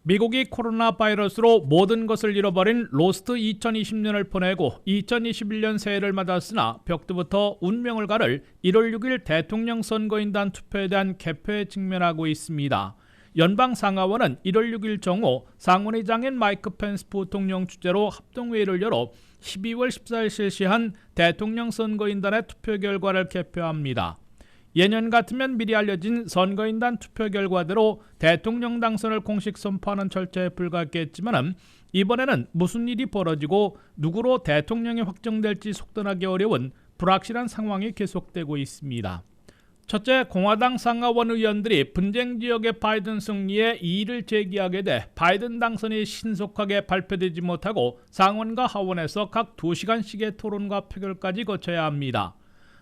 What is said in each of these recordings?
미국이 코로나 바이러스로 모든 것을 잃어버린 로스트 2020년을 보내고 2021년 새해를 맞았으나 벽두부터 운명을 가를 1월 6일 대통령 선거인단 투표에 대한 개표에 직면하고 있습니다. 연방상하원은 1월 6일 정오 상원의장인 마이크 펜스 부통령 주재로 합동회의를 열어 12월 14일 실시한 대통령 선거인단의 투표 결과를 개표합니다. 예년 같으면 미리 알려진 선거인단 투표 결과대로 대통령 당선을 공식 선포하는 절차에 불과했겠지만 이번에는 무슨 일이 벌어지고 누구로 대통령이 확정될지 속단하기 어려운 불확실한 상황이 계속되고 있습니다. 첫째, 공화당 상하원 의원들이 분쟁 지역의 바이든 승리에 이의를 제기하게 돼 바이든 당선이 신속하게 발표되지 못하고 상원과 하원에서 각 2시간씩의 토론과 표결까지 거쳐야 합니다.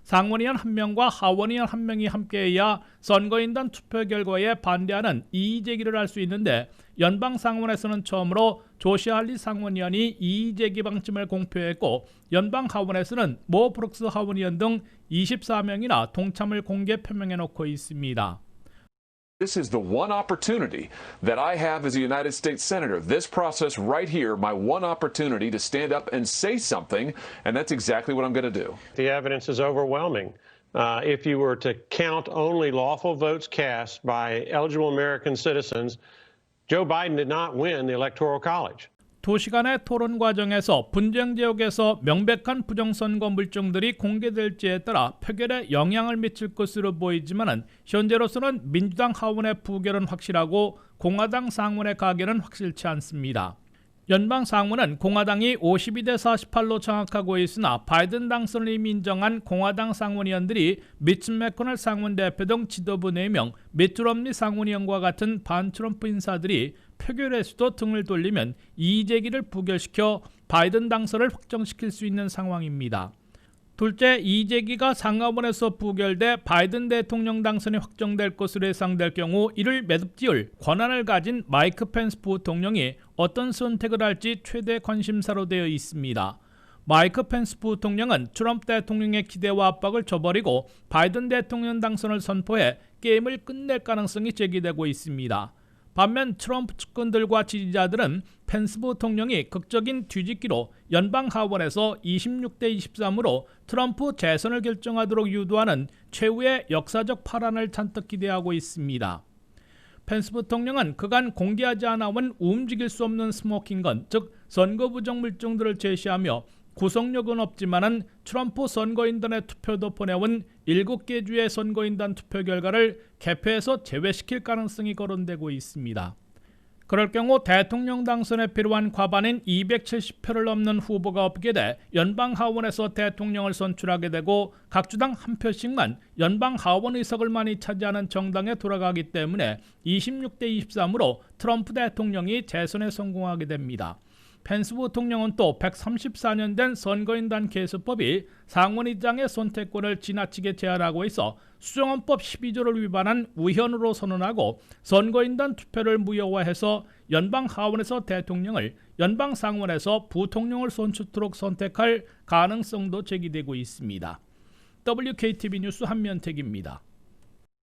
상원의원 1명과 하원의원 1명이 함께해야 선거인단 투표 결과에 반대하는 이의 제기를 할 수 있는데 연방 상원에서는 처음으로 조시 할리 상원의원이 이의 제기 방침을 공표했고 연방 하원에서는 모 브룩스 하원의원 등 24명이나 동참을 공개 표명해 놓고 있습니다. This is the one opportunity that I have as a United States Senator. This process right here, my one opportunity to stand up and say something, and that's exactly what I'm going to do. The evidence is overwhelming. If you were to count only lawful votes cast by eligible American citizens, Joe Biden did not win the Electoral College. 2시간의 토론 과정에서 분쟁 지역에서 명백한 부정선거 물증들이 공개될지에 따라 표결에 영향을 미칠 것으로 보이지만 현재로서는 민주당 하원의 부결은 확실하고 공화당 상원의 가결은 확실치 않습니다. 연방 상원은 공화당이 52대 48로 장악하고 있으나 바이든 당선을 이미 인정한 공화당 상원의원들이 미츠 맥코넬 상원 대표 등 지도부 4명, 미트 롬니 상원의원과 같은 반트럼프 인사들이 표결에서도 등을 돌리면 이의 제기를 부결시켜 바이든 당선을 확정시킬 수 있는 상황입니다. 둘째, 이의 제기가 상하원에서 부결돼 바이든 대통령 당선이 확정될 것으로 예상될 경우 이를 매듭지을 권한을 가진 마이크 펜스 부통령이 어떤 선택을 할지 최대 관심사로 되어 있습니다. 마이크 펜스 부통령은 트럼프 대통령의 기대와 압박을 저버리고 바이든 대통령 당선을 선포해 게임을 끝낼 가능성이 제기되고 있습니다. 반면 트럼프 측근들과 지지자들은 펜스 부통령이 극적인 뒤집기로 연방 하원에서 26대 23으로 트럼프 재선을 결정하도록 유도하는 최후의 역사적 파란을 잔뜩 기대하고 있습니다. 펜스 부통령은 그간 공개하지 않아온 움직일 수 없는 스모킹건, 즉 선거 부정 물증들을 제시하며 구속력은 없지만은 트럼프 선거인단의 투표도 보내온 7개 주의 선거인단 투표 결과를 개표해서 제외시킬 가능성이 거론되고 있습니다. 그럴 경우 대통령 당선에 필요한 과반인 270표를 넘는 후보가 없게 돼 연방 하원에서 대통령을 선출하게 되고 각 주당 한 표씩만 연방 하원 의석을 많이 차지하는 정당에 돌아가기 때문에 26대 23으로 트럼프 대통령이 재선에 성공하게 됩니다. 펜스 부통령은 또 134년 된 선거인단 개수법이 상원의장의 선택권을 지나치게 제한하고 있어 수정헌법 12조를 위반한 우현으로 선언하고 선거인단 투표를 무효화해서 연방 하원에서 대통령을, 연방 상원에서 부통령을 선출토록 선택할 가능성도 제기되고 있습니다. WKTV 뉴스 한면택입니다.